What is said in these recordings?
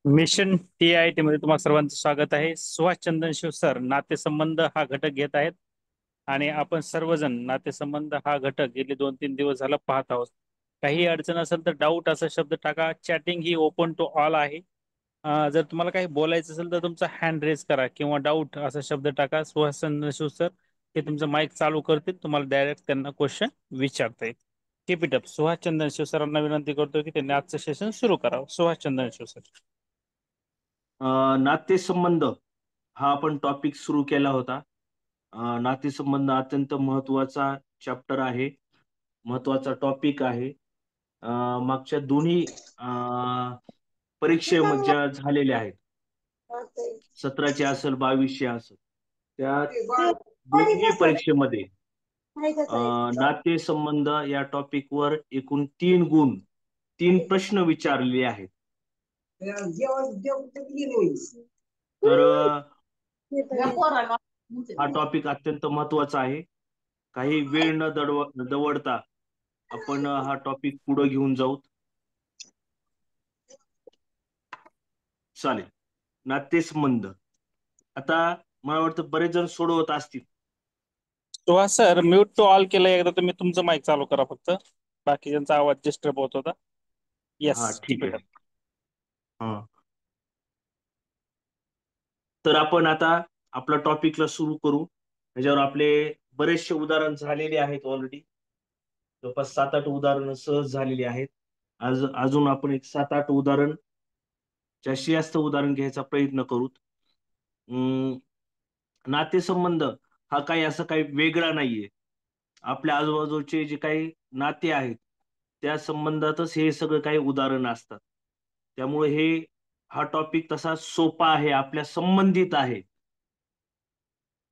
Mission TIT मध्ये तुम्हा सर्वांचं स्वागत आहे. सुहास चंदनशिव सर नातेसंबंध हा घटक घेत आहेत आणि आपण सर्वजण नातेसंबंध हा घटक गेले 2-3 दिवस झाला पाहत आहोत. काही अडचण असेल तर डाऊट असा शब्द टाका. चॅटिंग ही ओपन टू ऑल आहे. जर तुम्हाला काही बोलायचं असेल तर तुमचा हँड रेज करा किंवा डाऊट असा शब्द टाका. सुहास चंदनशिव सर हे तुमचं माईक चालू करतील, तुम्हाला डायरेक्ट त्यांना क्वेश्चन विचारता येईल. Keep it up. Suhas Chandanshiv सरांना विनंती करतो की त्यांनी आजचं सेशन सुरू करावं. सुहास चंदनशिव सर. नातेसंबंध हा आपण टॉपिक सुरू केला होता. नातेसंबंध अत्यंत महत्वाचा चॅप्टर आहे, महत्वाचा टॉपिक आहे. मागच्या दोन्ही परीक्षे ज्या झालेल्या आहेत, 17ची असेल 22ची असेल, त्या दोन्ही परीक्षेमध्ये नातेसंबंध या टॉपिकवर एकूण 3 गुण, 3 प्रश्न विचारलेले आहेत. तर हा टॉपिक अत्यंत महत्वाचा आहे. काही वेळ न दवडता आपण हा टॉपिक पुढे घेऊन जाऊ. चालेल. नातेसंबंध आता मला वाटतं बरेच जण सोडवत असतील. Suhas sir mute to all केलं एकदा, तुम्ही तुमचं माईक चालू करा फक्त. बाकीच्यांचा आवाज डिस्टर्ब होत होता. हा, येस, कीप ठीक इट आहे. अप. हा, तर आपण आता आपला टॉपिकला सुरू करू. त्याच्यावर आपले बरेचसे उदाहरण झालेले आहेत ऑलरेडी. जवळपास 7-8 उदाहरणं सहज झालेली आहेत. अजून आपण एक 7-8 उदाहरण, जास्तीत जास्त उदाहरण घ्यायचा प्रयत्न करू. नातेसंबंध हा काही असं काही वेगळा नाहीये. आपल्या आजूबाजूचे जे काही नाते आहेत त्या संबंधातच हे सगळं काही उदाहरण असतात. त्यामुळे हा टॉपिक तसा सोपा आहे, आपल्या संबंधित आहे,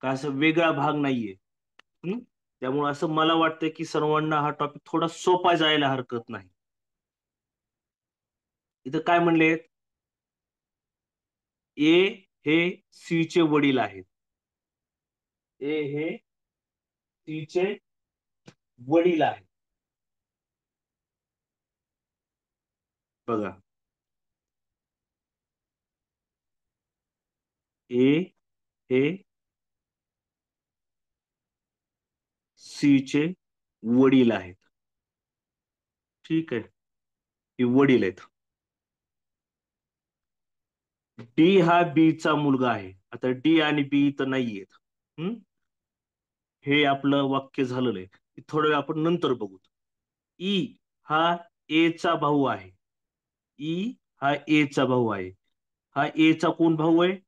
का असं वेगळा भाग नाहीये. त्यामुळे असं मला वाटतं की सर्वांना हा टॉपिक थोडा सोपा जायला हरकत नाही. इथं काय म्हणले, ए हे सी चे वडील आहेत. ए हे सी चे वडील आहेत. बघा, ए हे सी चे वडील आहेत. ठीक आहे, हे वडील आहेत. डी हा बी चा मुलगा आहे. आता डी आणि बी तर नाहीयेत. हे आपलं वाक्य झालेलं आहे. थोडं वेळ आपण नंतर बघू. ई हा ए चा भाऊ आहे. ई हा ए चा भाऊ आहे. हा ए चा कोण भाऊ आहे?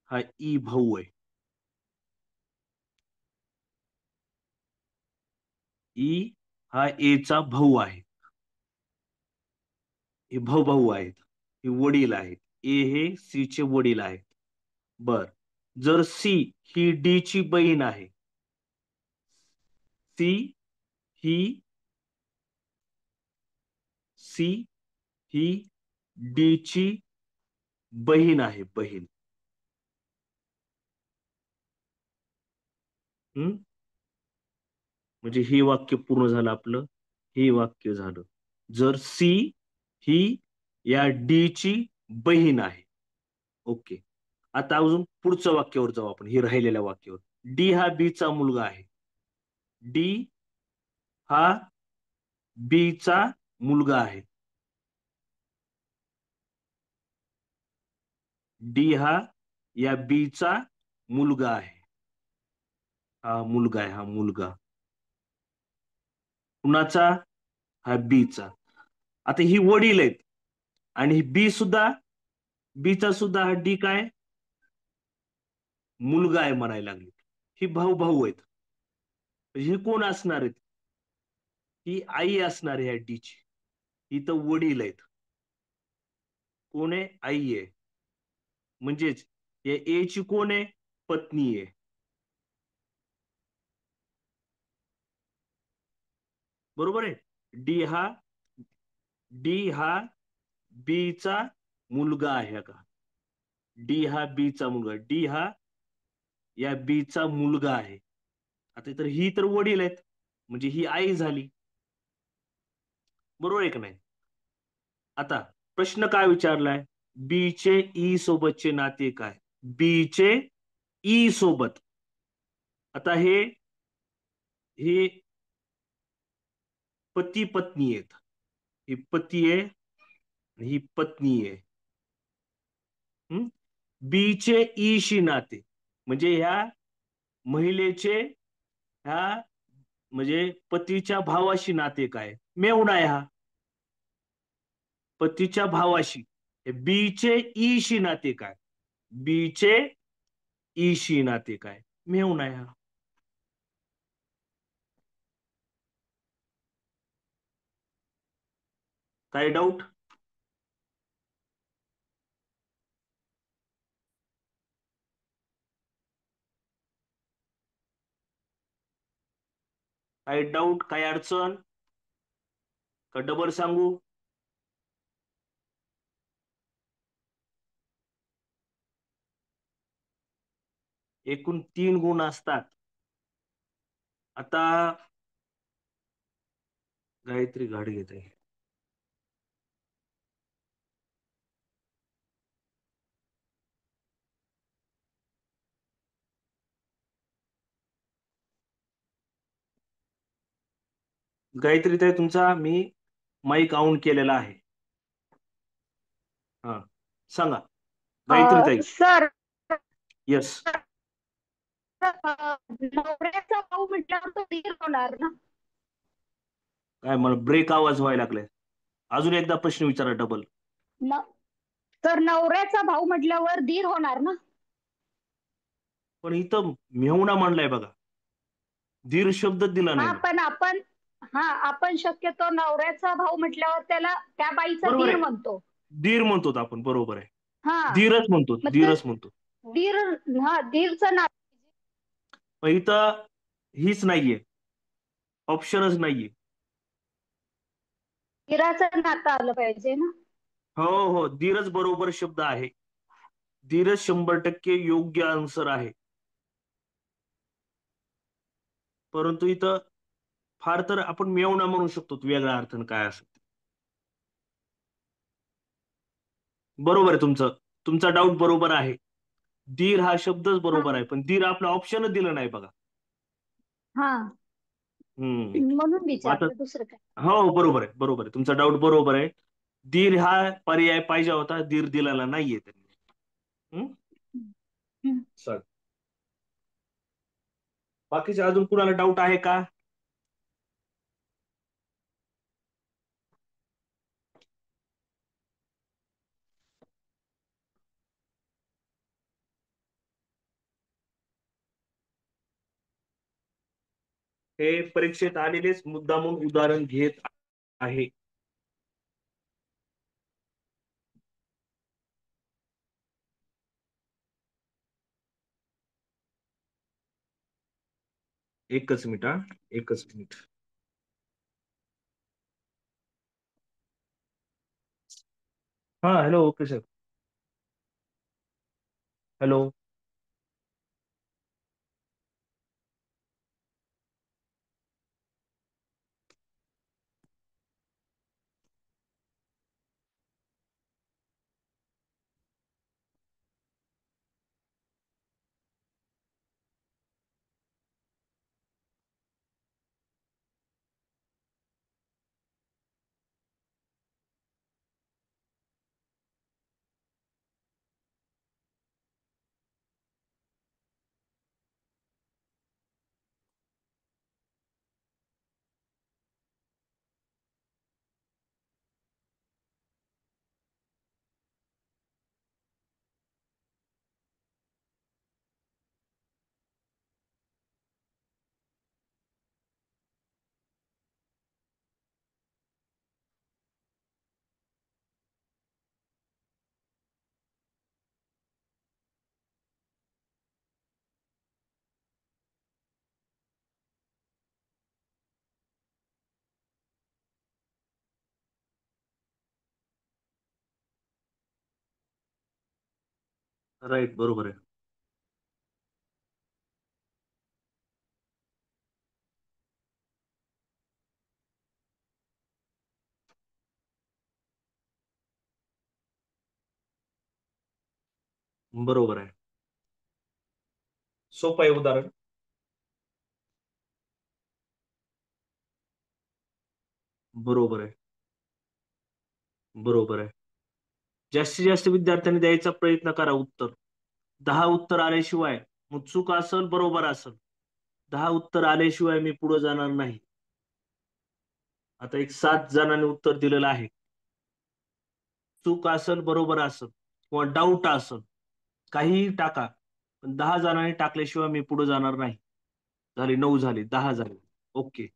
हा ई भाऊ आहे. ई हा ए चा भाऊ आहे. हे भाऊ भाऊ आहेत, हे वडील आहेत. ए हे सी चे वडील आहेत. बर, जर सी ही डी ची बहीण आहे, सी ही सी ही डी ची बहीण आहे, बहीण. म्हणजे हे वाक्य पूर्ण झालं आपलं. हे वाक्य झालं, जर सी ही या डी ची बहीण आहे. ओके, आता अजून पुढच्या वाक्यावर जाऊ आपण, हे राहिलेल्या वाक्यावर. डी हा बी चा मुलगा आहे. डी हा बी चा मुलगा आहे. डी हा या बी चा मुलगा आहे. हा मुलगा आहे, हा मुलगा कुणाचा? हा बी चा. आता ही वडील आहेत आणि बी सुद्धा, बी चा सुद्धा हा डी काय मुलगा आहे म्हणायला लागले. ही भाऊ भाऊ आहेत. हे कोण असणार आहेत? ही आई असणार आहे या डी ची. ही तर वडील आहेत. कोण आहे? आई आहे. म्हणजेच या ए ची कोण आहे? पत्नी आहे. बरोबर आहे. डी हा बी चा मुलगा आहे का? डी हा बी चा मुलगा, डी हा या बी चा मुलगा आहे. आता तर ही तर वडील आहेत, म्हणजे ही आई झाली. बरोबर आहे का नाही? आता प्रश्न काय विचारलाय? बी चे ई सोबतचे नाते काय? बी चे ई सोबत. आता हे पती पत्नी आहेत. ही पती आहे आणि ही पत्नी आहे. बी चे ई शी नाते म्हणजे ह्या महिलेचे ह्या म्हणजे पतीच्या भावाशी नाते काय? मेहुणा आहे हा. पतीच्या भावाशी. बी चे ई शी नाते काय? बी चे ई शी नाते काय? मेहुणा आहे हा. काय डाऊट? काय डाऊट? काय अडचण? का डबल सांगू? एकूण 3 गुण असतात. आता गायत्री घाट घेत आहे. गायत्री ताई तुमचा मी माईक ऑन केलेला आहे. हा सांगा गायत्री ताई. Sir, yes. नवऱ्याचा भाऊ म्हटल्यावर तो दीर होणार ना. काय मला ब्रेक आवाज व्हायला लागलाय. अजून एकदा प्रश्न विचारा डबल. न- तर नवऱ्याचा भाऊ म्हटल्यावर दीर होणार ना. पण इथं मेहुणा म्हणलाय बघा. धीर शब्द दिला नाही हा ना. पण आपण शक्यतो नवऱ्याचा भाऊ म्हटल्यावर त्याला त्या बाईचा बरोबर दीर आहे. म्हणतो. धीर म्हणतो आपण. बरोबर आहे. हा धीरच म्हणतो. मग ते धीरच म्हणतो. दीर, हा दीरचं नाव. पण इथं हीच नाहीये. ऑप्शनच नाहीये. दीराचं नातं आलं पाहिजे ना. हो हो धीरच बरोबर शब्द आहे. धीरज 100% योग्य आन्सर आहे. परंतु इथं फार तर आपण मेवणा म्हणू शकतो. वेगळा अर्थ काय असेल. बरोबर आहे तुमचं. तुमचा डाऊट बरोबर आहे. धीर हा शब्दच हा बरोबर आहे. पण धीर आपलं ऑप्शनच दिलं नाही बघा. हा हम्म. म्हणून मग आता विचारलं, दुसरं काय. हो बरोबर आहे. बरोबर आहे. तुमचा डाऊट बरोबर आहे. धीर हा पर्याय पाहिजे होता. धीर दिलेला नाहीये त्यांनी. हम्म. हम्म. चल. बाकीचे अजून कुणाला डाऊट आहे का? हे परीक्षेत आलेलेच मुद्दामून उदाहरण घेत आहे. एकच मिनिट हा. एकच मिनिट. हा hello okay sir. Hello. Right बरोबर आहे. बरोबर आहे. सोपं आहे उदाहरण. बरोबर आहे. बरोबर आहे. जास्तीत जास्त विद्यार्थ्यांनी द्यायचा प्रयत्न करा उत्तर. 10 उत्तर आल्याशिवाय मग चूक असेल बरोबर असेल, 10 उत्तर आल्याशिवाय मी पुढे जाणार नाही. आता एक 7 जणांनी उत्तर दिलेलं आहे. चूक असेल बरोबर असेल किंवा डाऊट असेल, काहीही टाका, पण 10 जणांनी टाकल्याशिवाय मी पुढे जाणार नाही. झाले 9 झाले 10 झाले. ओके.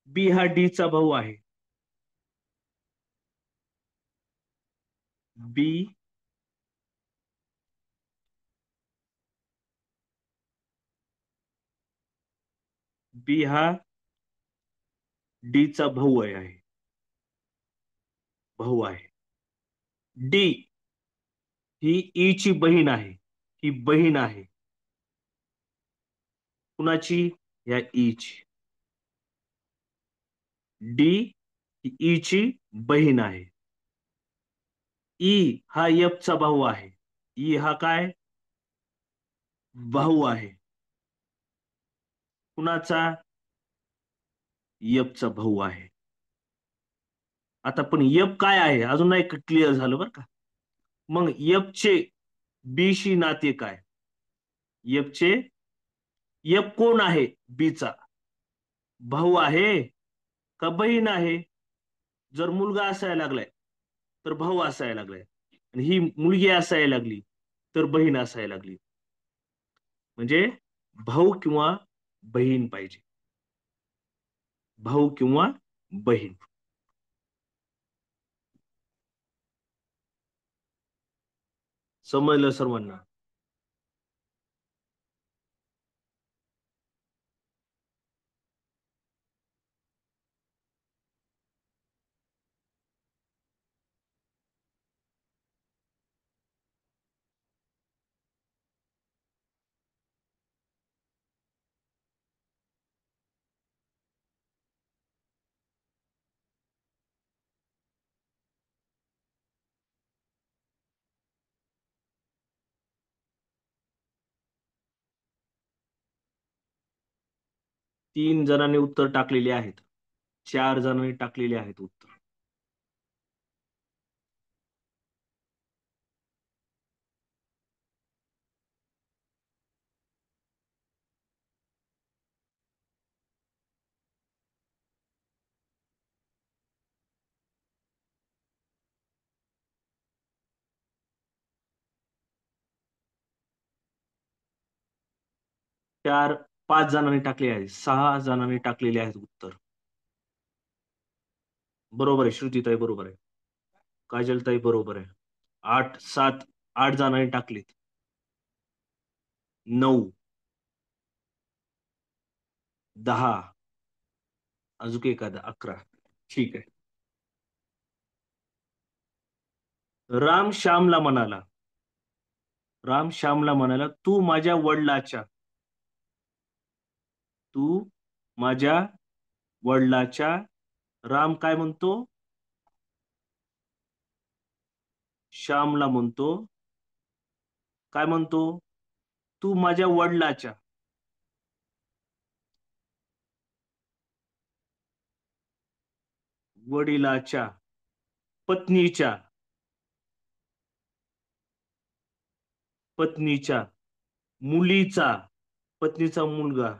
बी हा डी चा भाऊ आहे. बी बी हा डी चा भाऊ आहे. भाऊ आहे. डी ही ई ची बहीण आहे. ही बहीण आहे. कुणाची? या ई ची. डी ही ई ची बहीण आहे. ई हा एफ चा भाऊ आहे. ई हा काय? भाऊ आहे. कुणाचा? एफ चा भाऊ आहे. आता पण एफ काय आहे अजून नाही क्लिअर झालं बरं का. मग एफ चे बी शी नाते काय? एफ चे एफ कोण आहे? बी चा भाऊ आहे का बहीण आहे? जर मुलगा असायला लागलाय तर भाऊ असायला लागलाय, आणि ही मुलगी असायला लागली तर बहीण असायला लागली. म्हणजे भाऊ किंवा बहीण पाहिजे. भाऊ किंवा बहीण. समजलं सर्वांना? 3 जणांनी उत्तर टाकलेले आहेत. 4 जणांनी टाकलेले आहेत उत्तर. चार 5 जणांनी टाकले आहेत. 6 जणांनी टाकलेले आहेत उत्तर. बरोबर आहे. श्रुतीताई बरोबर आहे. काजलताई बरोबर आहे. 8 7 8 जणांनी टाकलेत. 9 10 अजून एखादा 11. ठीक आहे. राम श्यामला म्हणाला, राम श्यामला म्हणाला, तू माझ्या वडिलाच्या, तू माझ्या वडिलाच्या. राम काय म्हणतो? श्यामला म्हणतो, काय म्हणतो? तू माझ्या वडिलाच्या. वडिलाच्या पत्नीच्या, पत्नीच्या मुलीचा, पत्नीचा मुलगा,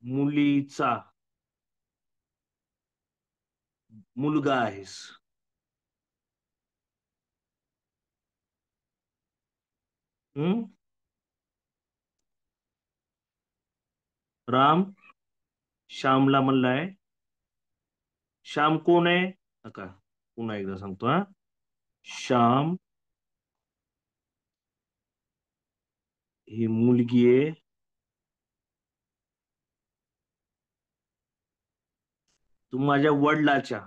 मुलीचा मुलगा आहेस. हम्म. राम श्यामला म्हणलाय. श्याम कोण आहे? नका पुन्हा एकदा सांगतो हा. श्याम ही मुलगी आहे. तू माझ्या वडिलाच्या.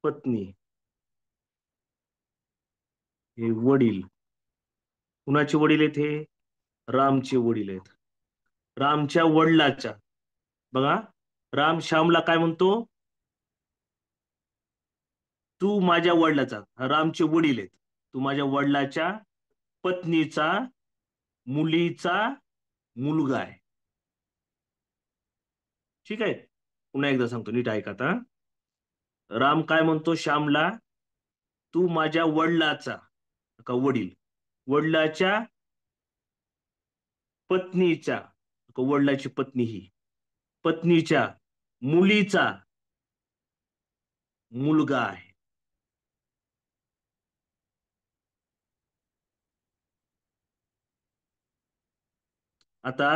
पत्नी, हे वडील. कुणाचे वडील आहेत हे? रामचे वडील आहेत. रामच्या वडिलाच्या. बघा, राम श्यामला काय म्हणतो? तू माझ्या वडिलाचा. रामचे वडील आहेत. तू माझ्या वडिलाच्या पत्नीचा मुलीचा मुलगा आहे. ठीक आहे, पुन्हा एकदा सांगतो, नीट ऐका आता. राम काय म्हणतो श्यामला? तू माझ्या वडिलाचा, का वडील, वडिलाच्या पत्नीच्या, का वडिलाची पत्नी, ही पत्नीच्या मुलीचा मुलगा आहे. आता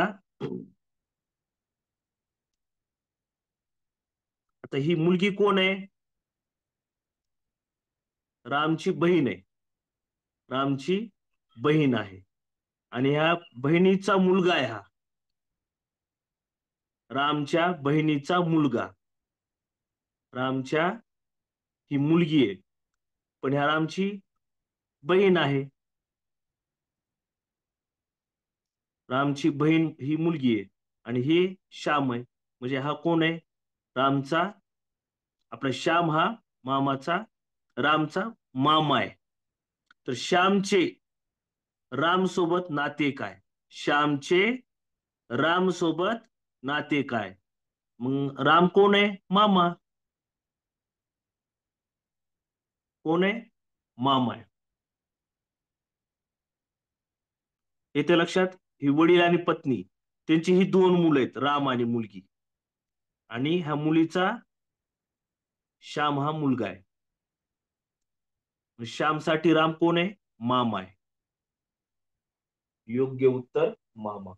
आता ही मुलगी कोण आहे? रामची बहीण आहे. रामची बहीण आहे. आणि ह्या बहिणीचा मुलगा आहे. हा रामच्या बहिणीचा मुलगा. रामच्या ही मुलगी आहे, पण ह्या रामची बहीण आहे. रामची बहीण ही मुलगी आहे आणि ही श्याम आहे. म्हणजे हा कोण आहे? रामचा, आपला श्याम हा मामाचा, रामचा मामा आहे. तर श्यामचे राम सोबत नाते काय? श्यामचे राम सोबत नाते काय? मग राम कोण आहे? मामा. कोण आहे? मामा आहे. येते लक्षात? ही वडील आणि पत्नी, त्यांची ही दोन मुलं आहेत, राम आणि मुलगी. आणि ह्या मुलीचा श्याम हा मुलगा आहे. श्यामसाठी राम कोण आहे? मामा आहे. योग्य उत्तर मामा.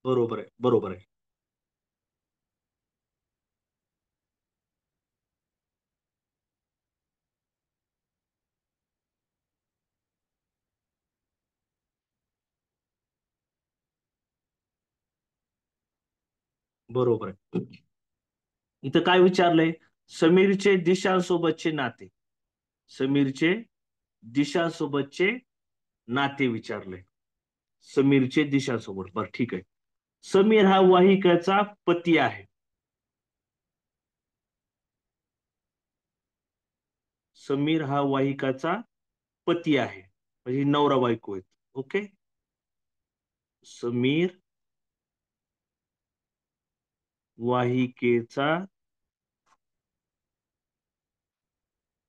बरोबर आहे, बरोबर आहे. बरोबर आहे. इथं काय विचारलंय? समीरचे दिशांसोबतचे नाते. समीरचे दिशांसोबतचे नाते विचारले. समीरचे दिशांसोबत. बरं, ठीक आहे. समीर हा वाहिकाचा पती आहे. समीर हा वाहिकाचा पती आहे, म्हणजे नवरा बायको आहेत. ओके. समीर वाहिकेचा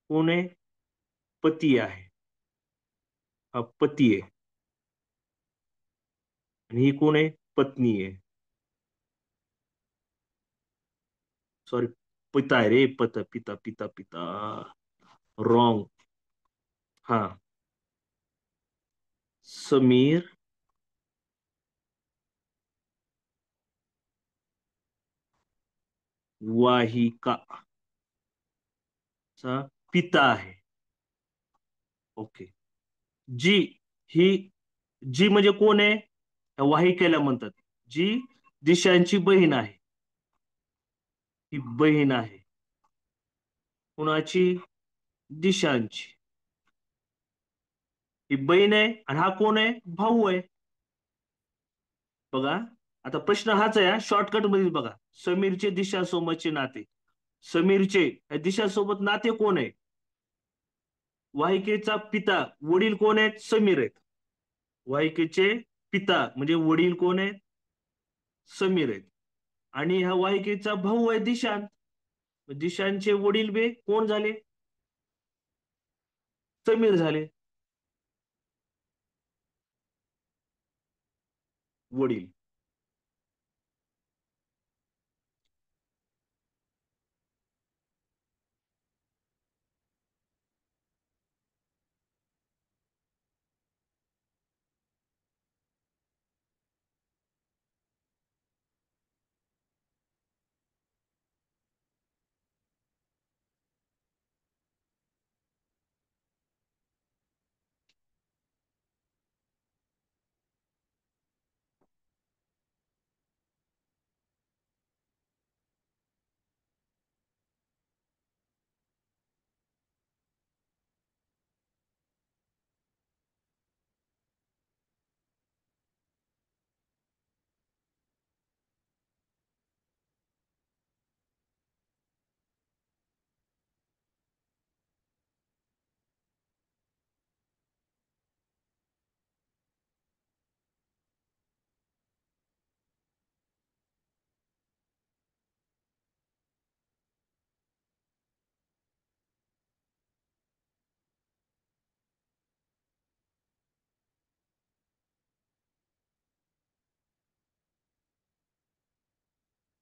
कोण आहे? पती आहे. हा पती आहे. आणि ही कोण आहे? पत्नी आहे. सॉरी, पिता आहे रे. पिता पिता पिता. रॉंग. हा, समीर वाहिका. चा पिता आहे. ओके. जी ही जी म्हणजे कोण आहे? या वाहिकेला म्हणतात. जी दिशांची बहीण आहे. ही बहीण आहे. कुणाची? दिशांची. ही बहीण आहे आणि हा कोण आहे? भाऊ आहे. बघा आता प्रश्न हाच आहे, शॉर्टकट मध्ये बघा. समीरचे दिशा सोबतचे नाते. समीरचे दिशा सोबत नाते कोण आहे? वाहिकेचा पिता वडील कोण आहेत? समीर आहेत. वाहिकेचे पिता म्हणजे वडील कोण आहेत? समीर आहेत. आणि ह्या वाहिकेचा भाऊ आहे दिशांत. दिशांचे वडील बे कोण झाले? समीर झाले. वडील.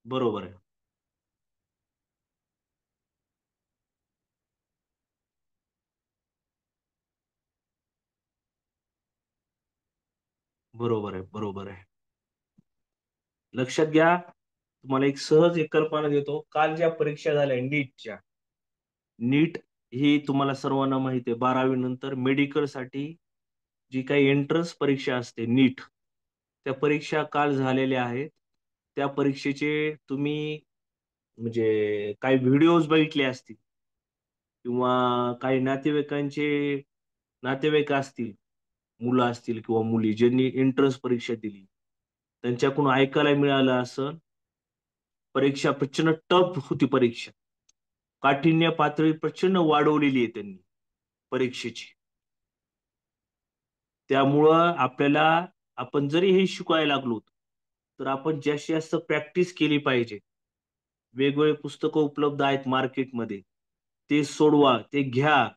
बरोबर आहे. बरोबर आहे. बरोबर आहे. लक्षात घ्या. तुम्हाला एक सहज एक कल्पना देतो. काल ज्या परीक्षा झाल्या नीटच्या, नीट ही तुम्हाला सर्वांना माहिती आहे 12वी नंतर मेडिकल साठी जी काही एंट्रन्स परीक्षा असते नीट, त्या परीक्षा काल झालेल्या आहेत. त्या परीक्षेचे तुम्ही म्हणजे काही व्हिडिओज बघितले असतील किंवा काही नातेवाईक असतील, मुलं असतील किंवा मुली ज्यांनी एंट्रन्स परीक्षा दिली, त्यांच्याकडून ऐकायला मिळालं असं परीक्षा प्रचंड टफ होती. परीक्षा काठिण्य पातळी प्रचंड वाढवलेली आहे त्यांनी परीक्षेची. त्यामुळं आपल्याला, आपण जरी हे शिकायला लागलो तर आपण जास्तीत जास्त प्रॅक्टिस केली पाहिजे. वेगवेगळे पुस्तकं उपलब्ध आहेत मार्केटमध्ये, ते सोडवा, ते घ्या.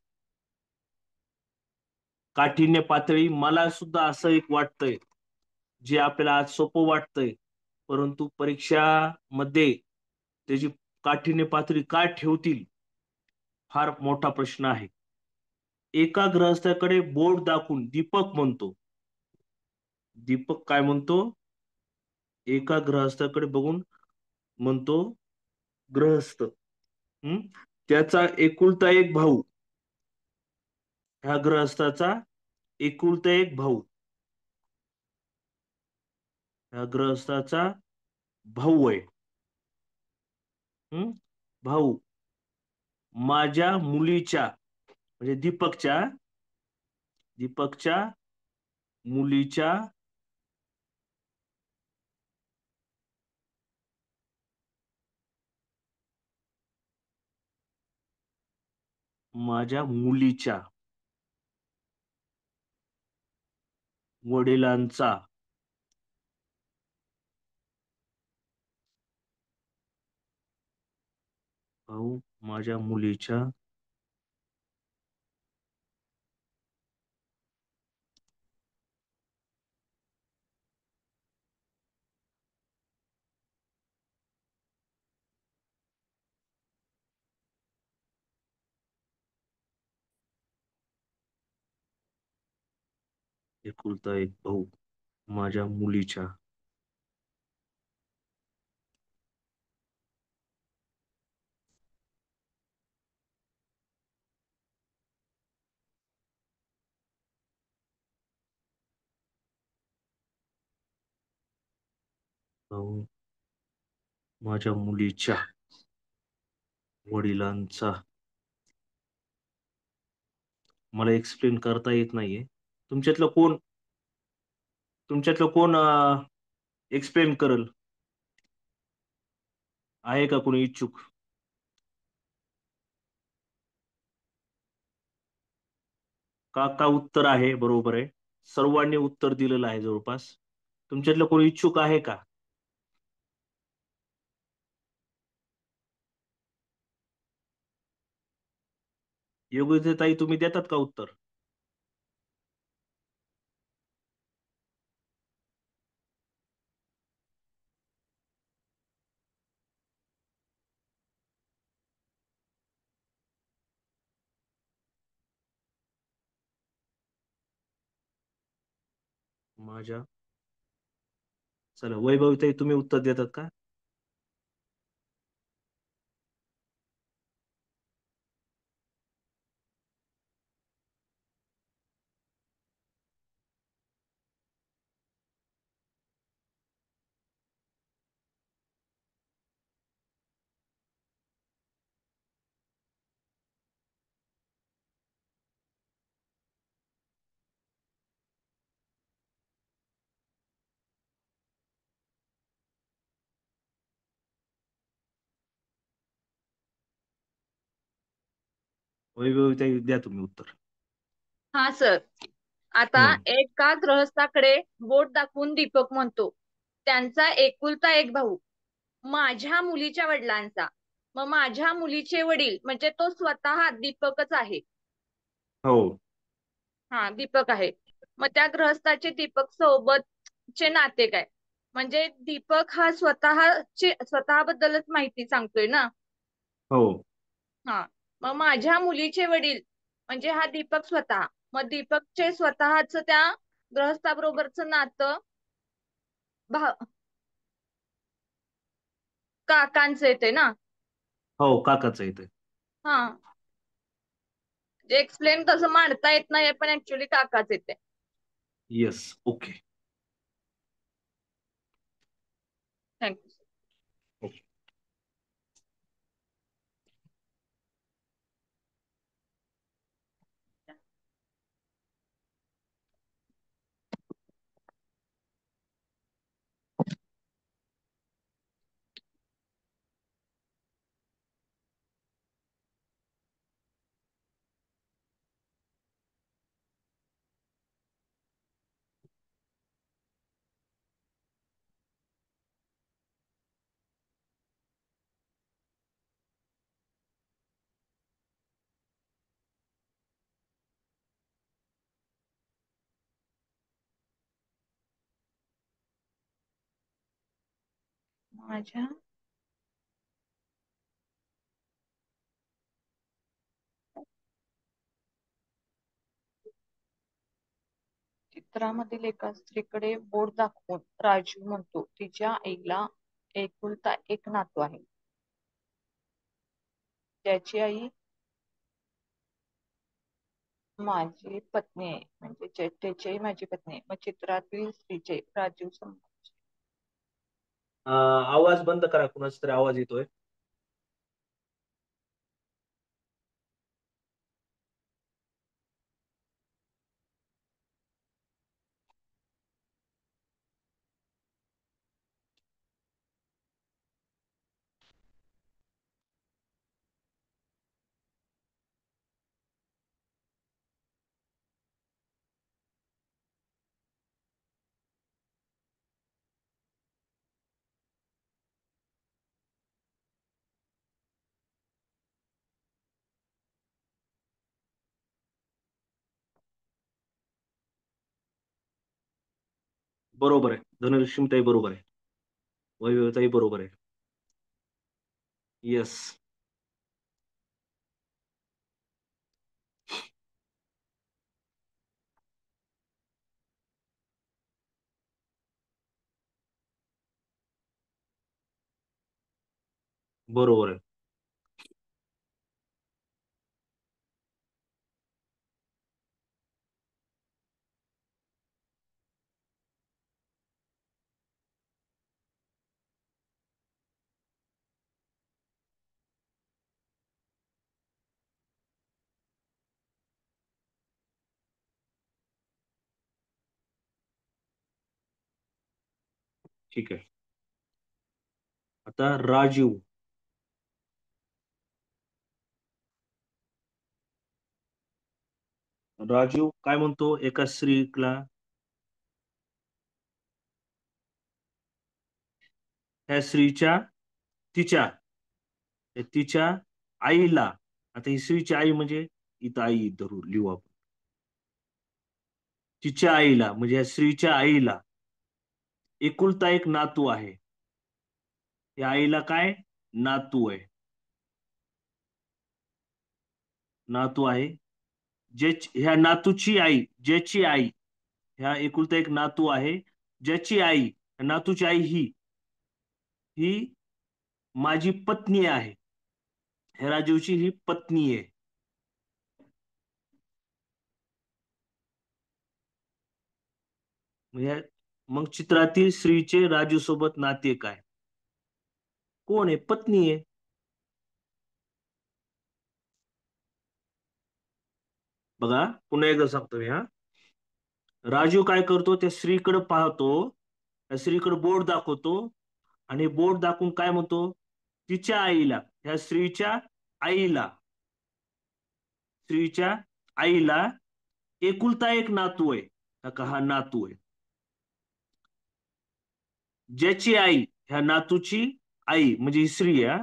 काठिण्य पातळी मला सुद्धा असं एक वाटतंय, जे आपल्याला आज सोपं वाटतंय, परंतु परीक्षामध्ये त्याची काठिण्य पातळी काय ठेवतील फार मोठा प्रश्न आहे. एका ग्रहस्थाकडे बोट दाखवून दीपक म्हणतो. दीपक काय म्हणतो? एका ग्रहस्थाकडे बघून म्हणतो ग्रहस्थ, त्याचा एकुलता एक भाऊ, ह्या ग्रहस्थाचा एकुलता एक भाऊ, ह्या ग्रहस्थाचा भाऊ आहे. भाऊ माझ्या मुलीच्या म्हणजे दीपकच्या मुलीच्या माझ्या मुलीच्या वडिलांचा भाऊ माझ्या मुलीच्या एकुलता एक भाऊ माझ्या मुलीच्या भाऊ माझ्या मुलीच्या वडिलांचा. मला एक्सप्लेन करता येत नाहीये. तुमच्यातलं कोण तुमच्यातलं कोण एक्सप्लेन करल? आहे का कोणी इच्छुक? का उत्तर आहे, बरोबर आहे. सर्वांनी उत्तर दिलेलं आहे जवळपास. तुमच्यातलं कोणी इच्छुक आहे का? योगिता ताई, तुम्ही देतात का उत्तर? माझ्या चला, वैभवी ताई, तुम्ही उत्तर देतात का? वैभवी ताई, द्या तुम्ही उत्तर. हा सर. आता हम्म. एका गृहस्थाकडे बोट दाखवून दीपक म्हणतो, त्यांचा एकुलता एक भाऊ माझ्या मुलीच्या वडिलांचा. मग माझ्या मुलीचे वडील म्हणजे तो स्वतः दीपकच आहे. हो. हा, दीपक आहे. मग त्या गृहस्थाचे दीपक सोबतचे नाते काय? म्हणजे दीपक हा स्वतःबद्दलच माहिती सांगतोय ना. हो. हा. मग माझ्या मुलीचे वडील म्हणजे हा दीपक स्वतः. मग दीपकचे स्वतःच त्या गृहस्थाबरोबरच नातं काकांचं येते ना. हो, काकाच आहे ते. हा. जे एक्सप्लेन तसं मांडता येत नाही पण ऍक्च्युली काकाच येते. Yes, okay. थँक्यू. ओके. माझ्या चित्रामधील एका स्त्रीकडे बोट दाखवून राजू म्हणतो, तिच्या आईला एकुलता एक नातू आहे. त्याची आई माझी पत्नी आहे. म्हणजे त्याची आई माझी पत्नी आहे. मग चित्रातील स्त्रीचे राजू आवाज बंद करा, कुणाचा तरी आवाज येतोय. बरोबर आहे. धनलक्ष्मीताई बरोबर आहे. वैभवताई बरोबर आहे. येस. बरोबर आहे. ठीक आहे. आता राजीव. राजीव काय म्हणतो एका स्त्रीला, त्या स्त्रीच्या तिच्या आईला, आता ही स्त्रीची आई म्हणजे इथं आई धरू लिहू आपण, तिच्या आईला म्हणजे या स्त्रीच्या आईला एकुलता एक नातू आहे. या आईला काय नातू आहे, नातू आहे. ह्या नातूची आई, ज्याची आई, ह्या एकुलता एक नातू आहे ज्याची आई, नातूची आई ही माझी पत्नी आहे. ह्या राजीवची ही पत्नी आहे. मग चित्रातील स्त्रीचे राजू सोबत नाते काय? कोण आहे? पत्नी आहे. बघा पुन्हा एकदा सांगतो मी. राजू काय करतो, त्या स्त्रीकडे पाहतो, त्या स्त्रीकडे बोट दाखवतो आणि बोट दाखवून काय म्हणतो, तिच्या आईला, ह्या स्त्रीच्या आईला एकुलता एक नातू आहे का, हा नातू आहे. ज्याची आई, ह्या नातूची आई म्हणजे ही स्त्री आहे,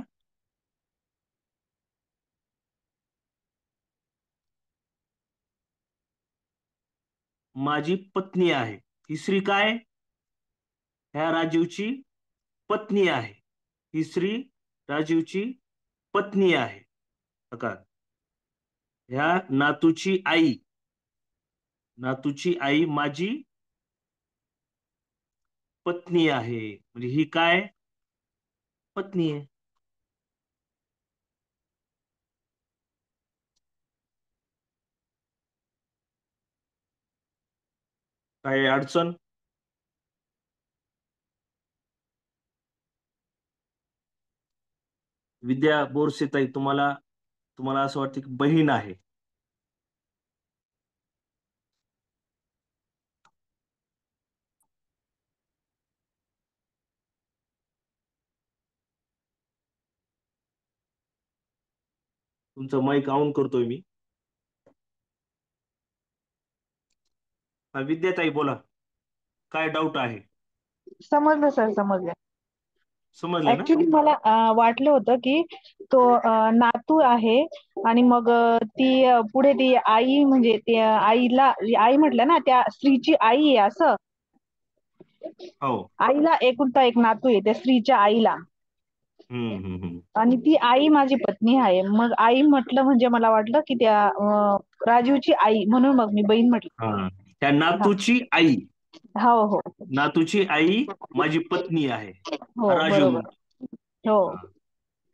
माझी पत्नी आहे. ही स्त्री काय, ह्या राजीवची पत्नी आहे. ही स्त्री राजीवची पत्नी आहे. का ह्या नातूची आई माझी पत्नी आहे, म्हणजे ही काय पत्नी आहे. काय अडचण? विद्या बोरसे ताई, तुम्हाला असं वाटतं की बहीण आहे. तुमचं माईक ऑन करतोय मी. विद्या ताई बोला, काय डाऊट आहे? समजलं सर, समजलं. समजलं ना? ऍक्च्युली मला वाटलं होतं की तो नातू आहे आणि मग ती पुढे ती आई म्हणजे ती आईला, आई म्हटलं ना, त्या स्त्रीची आई आहे असं. हो. आईला एकुलता एक नातू आहे, त्या स्त्रीच्या आईला. हम्म. आणि ती आई माझी पत्नी आहे. मग आई म्हटलं म्हणजे मला वाटलं की त्या राजीवची आई, म्हणून मग मी बहीण म्हटलं. हा, त्या नातूची आई, हो हो नातूची आई माझी पत्नी आहे, हो, राजीव बरोबर. म्हणतो. हो.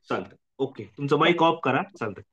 चालतंय, ओके. तुमचं माईक ऑफ करा, चालतंय.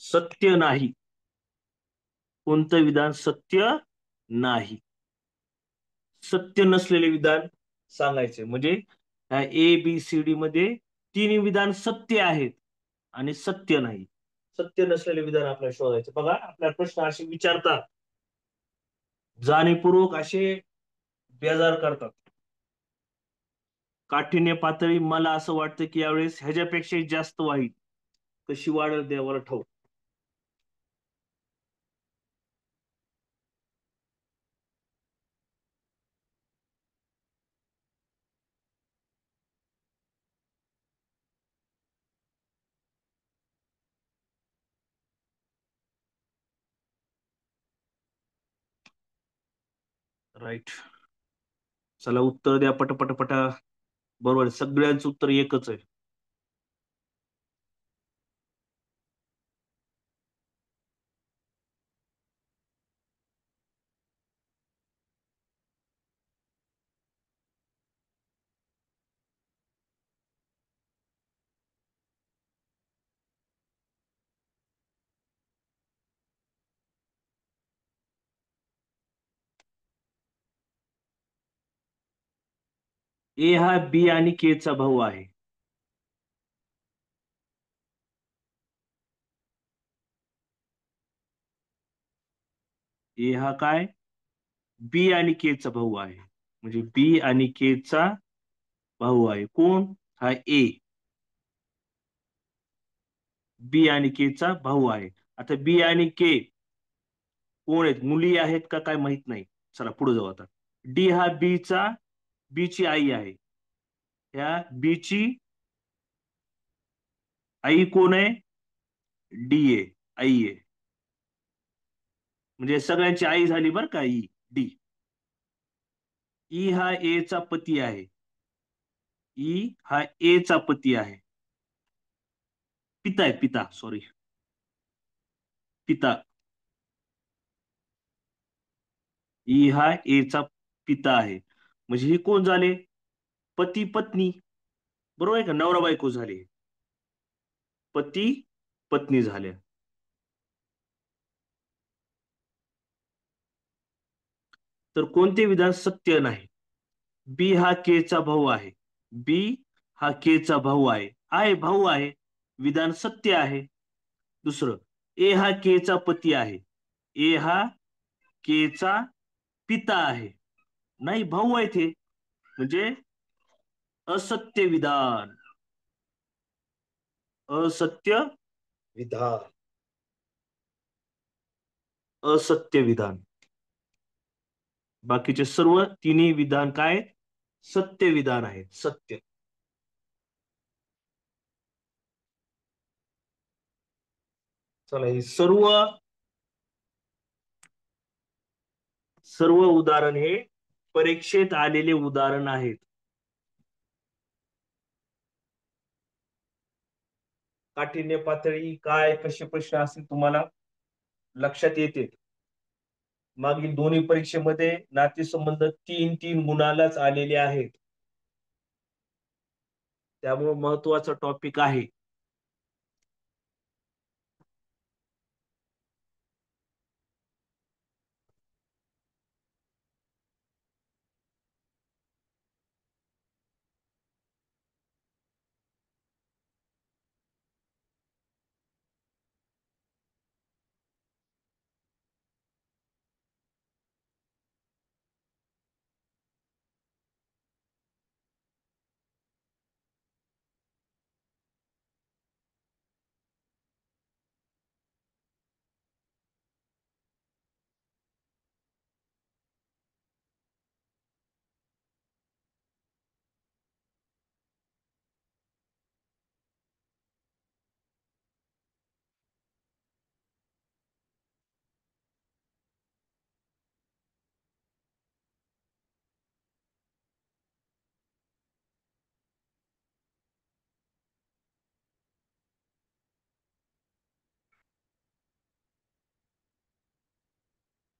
सत्य नाही. कोणतं विधान सत्य नाही? सत्य नसलेले विधान सांगायचे. म्हणजे ABCD मध्ये 3 विधान सत्य आहेत आणि सत्य नाही. सत्य नसलेले विधान आपल्याला शोधायचे. बघा आपल्याला प्रश्न असे विचारतात, जाणीवपूर्वक असे बेजार करतात. काठिण्य पातळी मला असं वाटतं की यावेळेस ह्याच्यापेक्षा जास्त वाईट. कशी वाढेल देवाला ठाऊक. राईट. चला उत्तर द्या पटापटा. बरोबर, सगळ्यांचं उत्तर एकच आहे. ए हा बी आणि के चा भाऊ आहे. ए हा काय बी आणि के चा भाऊ आहे. म्हणजे बी आणि के चा भाऊ आहे. कोण? हा ए. बी आणि के चा भाऊ आहे. आता बी आणि के कोण आहेत? मुली आहेत का काय माहित नाही. चला पुढे जाऊ आता. डी हा बी ची आई आहे. ह्या बी ची आई कोण आहे? डी आहे. आई आहे. म्हणजे सगळ्यांची आई झाली बरं का ई. डी. ई हा ए चा पती आहे. ई हा ए चा पती आहे. पिता आहे, पिता, सॉरी, पिता. ई हा ए चा पिता आहे. म्हणजे हे कोण झाले? पती पत्नी. बरोबर आहे का? नवरा बायको झाले. पती पत्नी झाल्या. तर कोणते विधान सत्य नाही? बी हा के चा भाऊ आहे. बी हा के चा भाऊ आहे. आहे, भाऊ आहे. विधान सत्य आहे. दुसरं, ए हा के चा पती आहे. ए हा के चा पिता आहे. नाही, भाऊ आहे ते. म्हणजे असत्य विधान. असत्य विधान. असत्य विधान. बाकीचे सर्व तिन्ही विधान काय? सत्य विधान आहे. सत्य. चला, ही सर्व उदाहरण हे परीक्षेत आलेले उदाहरण आहेत. काठिण्य पातळी काय, कसे प्रश्न असतील तुम्हाला लक्षात येते. मागील दोन्ही परीक्षेमध्ये नातेसंबंध 3-3 गुणालाच आलेले आहेत. त्यामुळे महत्वाचा टॉपिक आहे.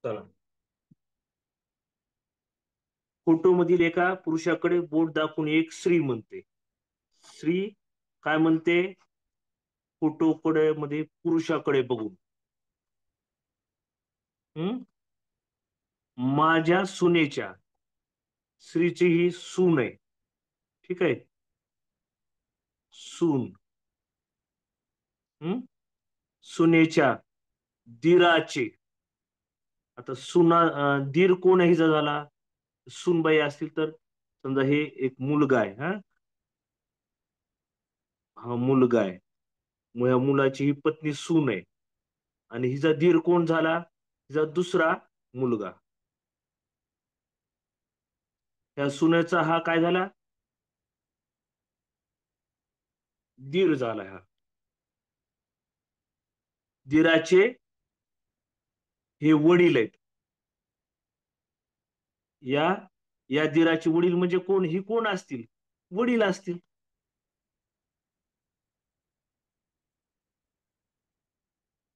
चला, फोटो मधील एका पुरुषाकडे बोट दाखवून एक स्त्री म्हणते. स्त्री काय म्हणते? फोटोकडे मध्ये पुरुषाकडे बघून, माझ्या सुनेच्या, स्त्रीची ही सून आहे. ठीक आहे, सून. सुनेच्या दीराचे. आता दीर कोण आहे हिचा झाला? सूनबाई असतील तर समजा हे एक मुलगा आहे. हा मुलगा आहे. मग या मुलाची ही पत्नी सून आहे. आणि हिचा दीर कोण झाला? हिचा दुसरा मुलगा. या सुनेचा हा काय झाला? दीर झाला. हा दीराचे हे वडील आहेत. या दीराचे वडील म्हणजे कोण? ही कोण असतील? वडील असतील.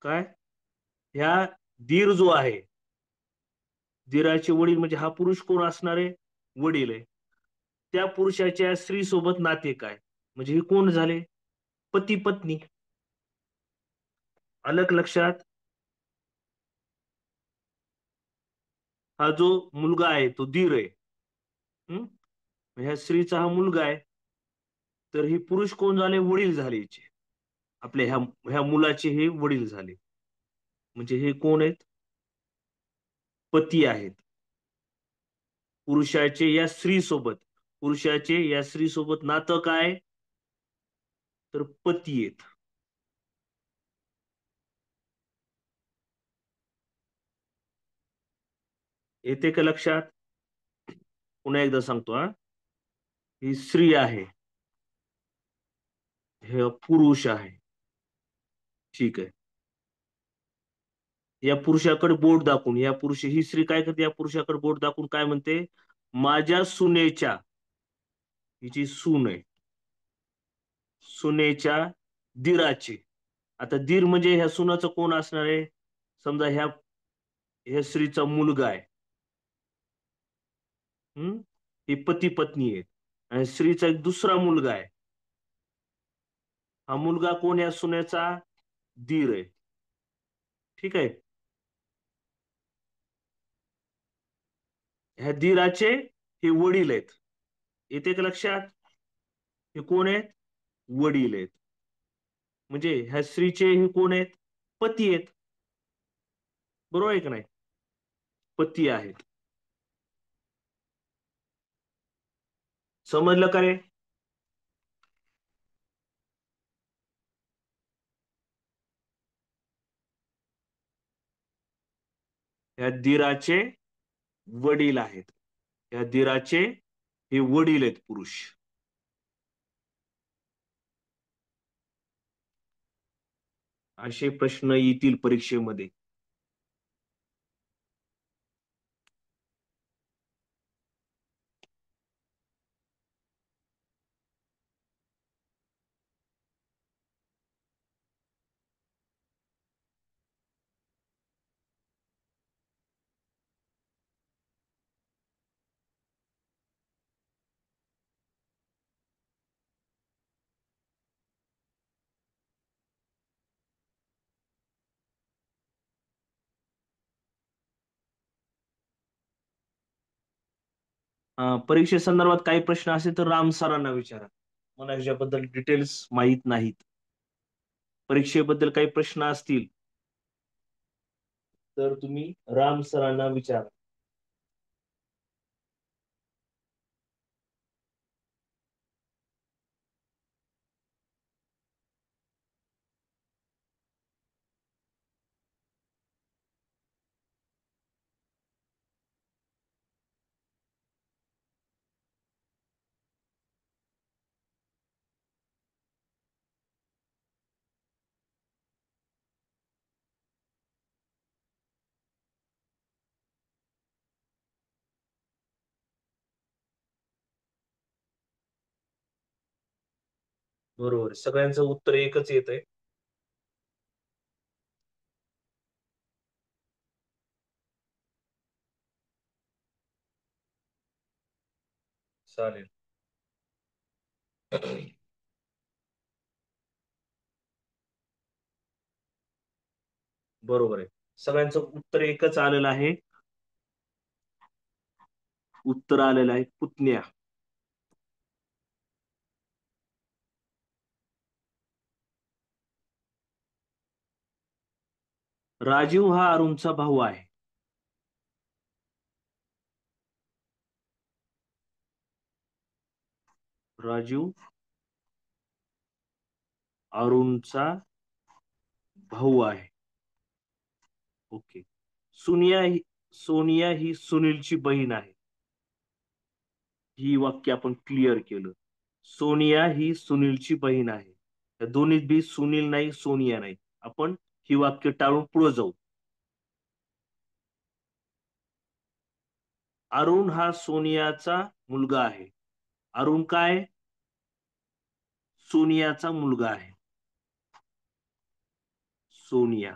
काय? ह्या दीर जो आहे, दीराचे वडील म्हणजे हा पुरुष कोण असणार आहे? वडील आहे. त्या पुरुषाच्या स्त्री सोबत नाते काय? म्हणजे हे कोण झाले? पती पत्नी. अलग लक्षात? हा जो मुलगा आहे तो दीर आहे. ह्या स्त्रीचा हा मुलगा आहे, तर ही पुरुष कोण झाले? वडील झाले हिचे. आपल्या ह्या ह्या मुलाचे हे वडील झाले. म्हणजे हे कोण आहेत? पती आहेत. पुरुषाचे या स्त्री सोबत, पुरुषाचे या स्त्री सोबत नातं काय? तर पती आहेत. येते का लक्षात? पुन्हा एकदा सांगतो हा. ही स्त्री आहे, हे पुरुष आहे. ठीक आहे. या पुरुषाकडे बोट दाखवून, या पुरुष, ही स्त्री काय करते? या पुरुषाकडे बोट दाखवून काय म्हणते? माझ्या सुनेच्या, हिची सून आहे, सुनेच्या दिराची. आता दीर म्हणजे ह्या सुनाचं कोण असणार आहे? समजा ह्या ह्या स्त्रीचा मुलगा आहे. ही पती पत्नी आहेत, आणि स्त्रीचा एक दुसरा मुलगा आहे. हा मुलगा कोण? या सुनेचा दीर आहे. ठीक आहे. ह्या दीराचे हे वडील आहेत. येते का लक्षात? हे कोण आहेत? वडील आहेत. म्हणजे ह्या स्त्रीचे हे कोण आहेत? पती आहेत. बरोबर आहे का नाही? पती आहेत. समजलं का रे? ह्या दीराचे वडील आहेत. ह्या दीराचे हे वडील आहेत, पुरुष. असे प्रश्न येतील परीक्षेमध्ये. परीक्षेसंदर्भात काही प्रश्न असेल तर राम सरांना विचारा. मला ह्याच्याबद्दल डिटेल्स माहीत नाहीत. परीक्षेबद्दल काही प्रश्न असतील तर तुम्ही राम सरांना विचारा. बरोबर, सगळ्यांचं उत्तर एकच येत आहे. चालेल. बरोबर आहे, सगळ्यांचं उत्तर एकच आलेलं आहे. उत्तर आलेलं आहे पुतण्या. राजीव हा अरुणचा भाऊ आहे. राजीव अरुणचा भाऊ आहे. ओके. सोनिया ही सुनीलची बहीण आहे. ही वाक्य आपण क्लिअर केलं. सोनिया ही सुनीलची बहीण आहे. या दोन्हीत बी सुनील नाही, सोनिया नाही. आपण ही वाक्य टाळून पुढे जाऊ. अरुण हा सोनियाचा मुलगा आहे. अरुण काय? सोनियाचा मुलगा आहे. सोनिया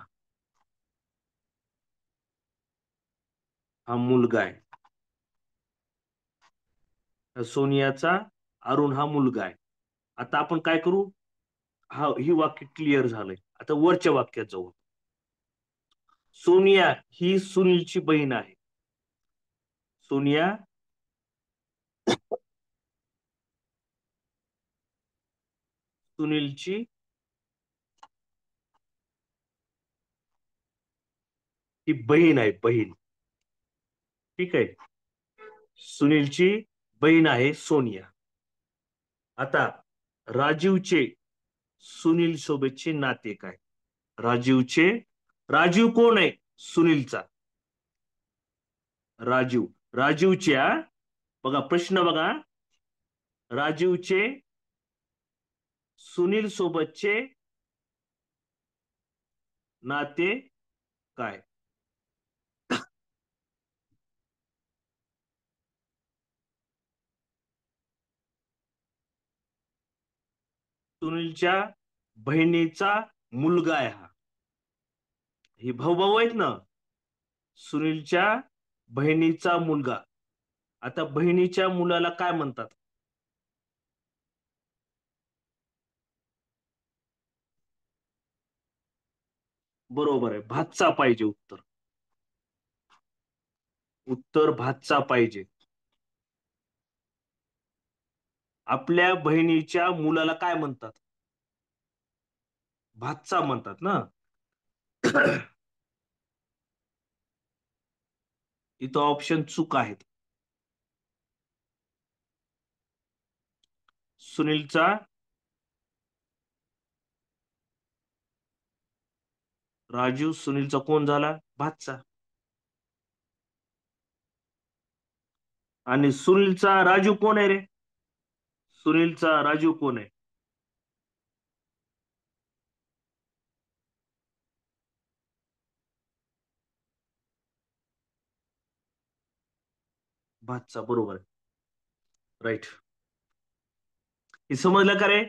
हा मुलगा आहे. सोनियाचा अरुण हा मुलगा आहे. आता आपण काय करू? ही वाक्य क्लिअर झालंय. आता वरच्या वाक्यात जाऊ. सोनिया ही सुनीलची बहीण आहे. सोनिया सुनीलची ही बहीण आहे, बहीण. ठीक आहे, सुनीलची बहीण आहे सोनिया. आता राजीवचे सुनील सोबतचे नाते काय? राजीव कोण आहे? सुनीलचा राजीव. राजीवच्या, बघा प्रश्न बघा, राजीवचे सुनील सोबतचे नाते काय? सुनीलच्या बहिणीचा मुलगा आहे हा. ही भाऊ आहेत ना, सुनीलच्या बहिणीचा मुलगा. आता बहिणीच्या मुलाला काय म्हणतात? बरोबर आहे, भाचा पाहिजे उत्तर. उत्तर भाचा पाहिजे. आपल्या बहिणीच्या मुलाला काय म्हणतात? भाचा म्हणतात ना. इथं ऑप्शन चूक आहेत. सुनीलचा राजीव सुनीलचा कोण झाला? भाचा. आणि सुनीलचा राजीव कोण आहे रे? सुनीलचा राजीव कोण आहे? भाचा, बरोबर आहे, राईट. हे समजलं का रे?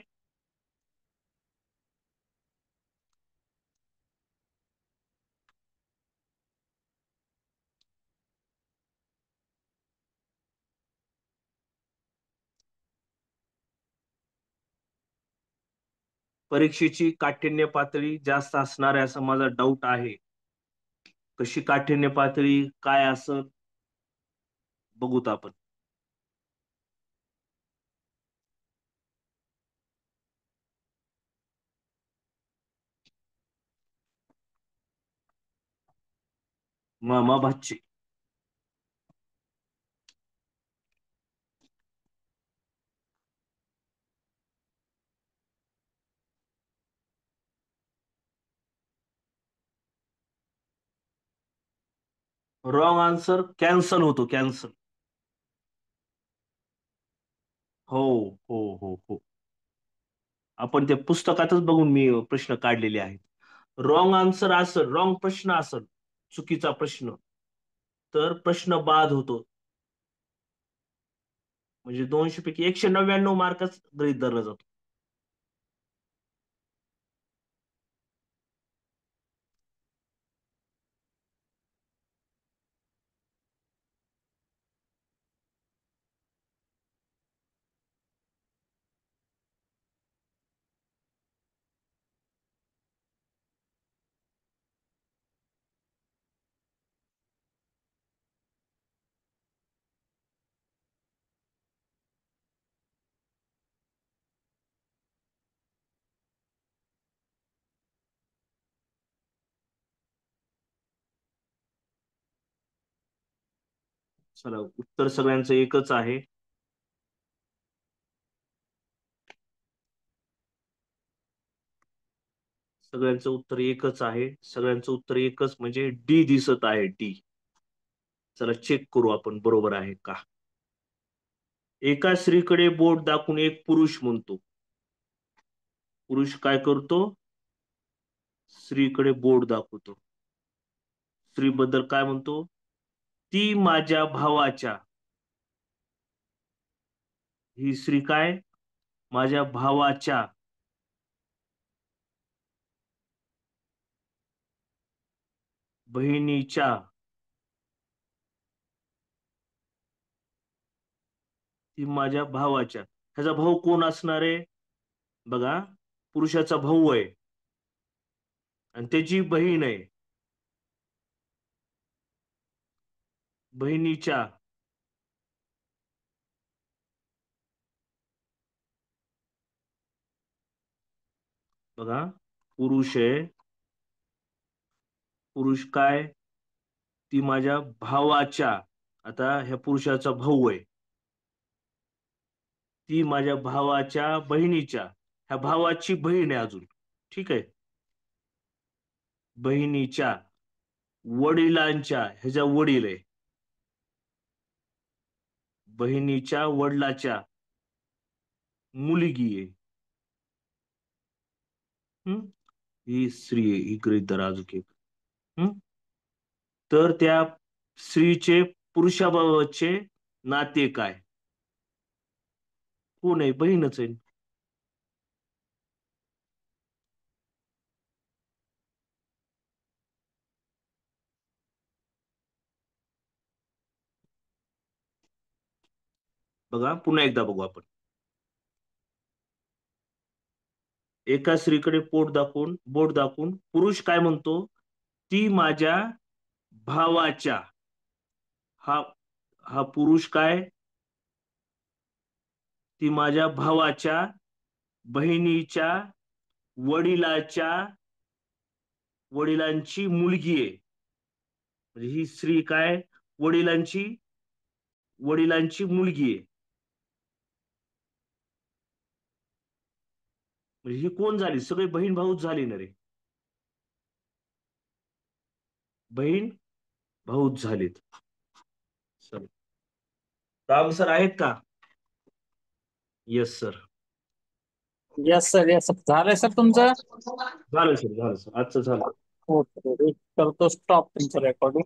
परीक्षेची काठिण्य पातळी जास्त असणार आहे असं माझा डाऊट आहे. कशी काठिण्य पातळी काय असं बघूत आपण. मामा भाची. रॉंग आन्सर, कॅन्सल होतो, कॅन्सल. हो हो हो हो, आपण त्या पुस्तकातच बघून मी प्रश्न काढलेले आहेत. रॉंग आन्सर असेल, रॉंग प्रश्न असेल, चुकीचा प्रश्न, तर प्रश्न बाद होतो. म्हणजे 200 पैकी 199 मार्कच गृहीत धरला जातो. चला, उत्तर सगळ्यांचं एकच आहे. सगळ्यांचं उत्तर एकच आहे. सगळ्यांचं उत्तर एकच म्हणजे डी दिसत आहे, डी. चला चेक करू आपण बरोबर आहे का. एका स्त्रीकडे बोट दाखवून एक पुरुष म्हणतो. पुरुष काय करतो? स्त्रीकडे बोट दाखवतो. स्त्री बद्दल काय म्हणतो? ती माझ्या भावाच्या. ही स्त्री काय? माझ्या भावाच्या बहिणीच्या. ती माझ्या भावाच्या. ह्याचा भाऊ कोण असणार आहे? बघा, पुरुषाचा भाऊ आहे आणि त्याची बहीण आहे. बहिणीच्या बघा, पुरुष आहे. पुरुष काय? ती माझ्या भावाच्या, आता ह्या पुरुषाचा भाऊ आहे, ती माझ्या भावाच्या बहिणीच्या, ह्या भावाची बहीण आहे अजून, ठीक आहे, बहिणीच्या वडिलांच्या, ह्याच्या वडील आहे, बहिणीच्या वडिलाच्या मुलगी आहे. ही स्त्री आहे, ही गृहीत धरा अजून एक. तर त्या स्त्रीचे पुरुषाबाबतचे नाते काय? कोण आहे? बहीणच आहे. बघा, पुन्हा एकदा बघू आपण. एका स्त्रीकडे बोट दाखवून पुरुष काय म्हणतो? ती माझ्या भावाच्या, हा हा पुरुष काय? ती माझ्या भावाच्या बहिणीच्या वडिलांची मुलगी आहे. म्हणजे ही स्त्री काय? वडिलांची मुलगी आहे. म्हणजे ही कोण झाली? सगळे बहीण भाऊच झाली ना रे, बहीण भाऊच झालीत. राम सर आहेत का? Yes sir. Yes sir, yes sir. झालंय सर तुमचं? झालं सर, आजचं झालं. ओके, करतो स्टॉप तुमचं रेकॉर्डिंग.